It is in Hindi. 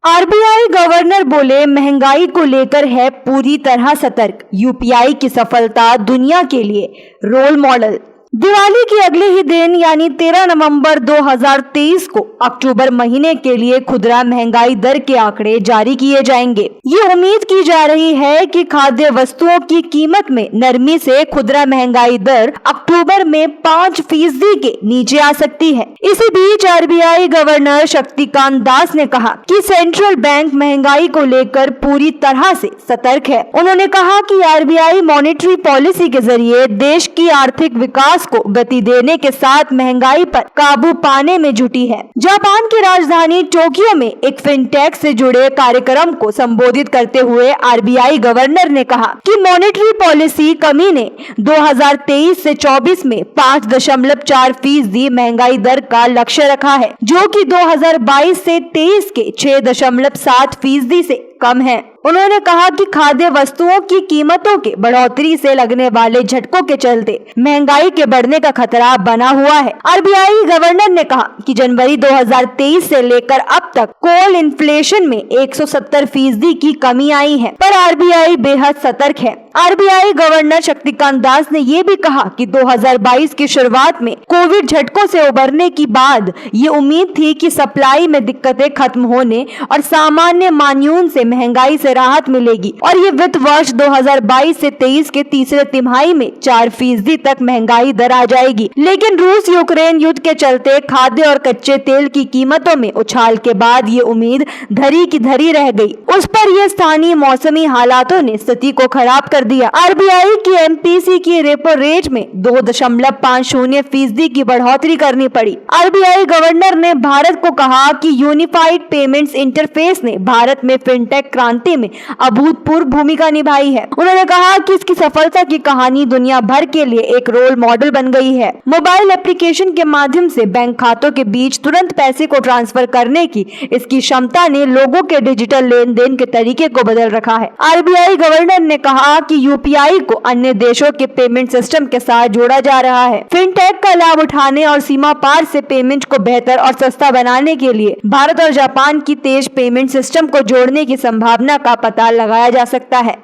आरबीआई गवर्नर बोले महंगाई को लेकर है पूरी तरह सतर्क। यूपीआई की सफलता दुनिया के लिए रोल मॉडल। दिवाली के अगले ही दिन यानी 13 नवंबर 2023 को अक्टूबर महीने के लिए खुदरा महंगाई दर के आंकड़े जारी किए जाएंगे। ये उम्मीद की जा रही है कि खाद्य वस्तुओं की कीमत में नरमी से खुदरा महंगाई दर अक्टूबर में 5% के नीचे आ सकती है। इसी बीच आरबीआई गवर्नर शक्तिकांत दास ने कहा कि सेंट्रल बैंक महंगाई को लेकर पूरी तरह से सतर्क है। उन्होंने कहा कि आरबीआई मॉनेटरी पॉलिसी के जरिए देश की आर्थिक विकास को गति देने के साथ महंगाई पर काबू पाने में जुटी है। जापान की राजधानी टोक्यो में एक फिनटेक से जुड़े कार्यक्रम को संबोधित करते हुए आरबीआई गवर्नर ने कहा कि मॉनेटरी पॉलिसी कमी ने 2023 से 24 में 5.4% महंगाई दर का लक्ष्य रखा है, जो कि 2022 से 23 के 6.7% से कम है। उन्होंने कहा कि खाद्य वस्तुओं की कीमतों के बढ़ोतरी से लगने वाले झटकों के चलते महंगाई के बढ़ने का खतरा बना हुआ है। आरबीआई गवर्नर ने कहा कि जनवरी 2023 से लेकर अब तक कोल इन्फ्लेशन में 170% की कमी आई है, पर आरबीआई बेहद सतर्क है। आरबीआई गवर्नर शक्तिकांत दास ने ये भी कहा कि 2022 की शुरुआत में कोविड झटकों से उबरने की बाद ये उम्मीद थी कि सप्लाई में दिक्कतें खत्म होने और सामान्य मानून से महंगाई से राहत मिलेगी और ये वित्त वर्ष 2022 से 23 के तीसरे तिमाही में 4% तक महंगाई दर आ जाएगी। लेकिन रूस यूक्रेन युद्ध के चलते खाद्य और कच्चे तेल की कीमतों में उछाल के बाद ये उम्मीद धरी की धरी रह गई। उस पर ये स्थानीय मौसमी हालातों ने स्थिति को खराब कर दिया। आरबीआई की एमपीसी की रेपो रेट में 2.50% की बढ़ोतरी करनी पड़ी। आरबीआई गवर्नर ने भारत को कहा कि यूनिफाइड पेमेंट्स इंटरफेस ने भारत में फिनटेक क्रांति में अभूतपूर्व भूमिका निभाई है। उन्होंने कहा कि इसकी सफलता की कहानी दुनिया भर के लिए एक रोल मॉडल बन गई है। मोबाइल एप्लीकेशन के माध्यम से बैंक खातों के बीच तुरंत पैसे को ट्रांसफर करने की इसकी क्षमता ने लोगों के डिजिटल लेन देन के तरीके को बदल रखा है। आरबीआई गवर्नर ने कहा कि यूपीआई को अन्य देशों के पेमेंट सिस्टम के साथ जोड़ा जा रहा है। फिनटेक का लाभ उठाने और सीमा पार से पेमेंट को बेहतर और सस्ता बनाने के लिए भारत और जापान की तेज पेमेंट सिस्टम को जोड़ने की संभावना का पता लगाया जा सकता है।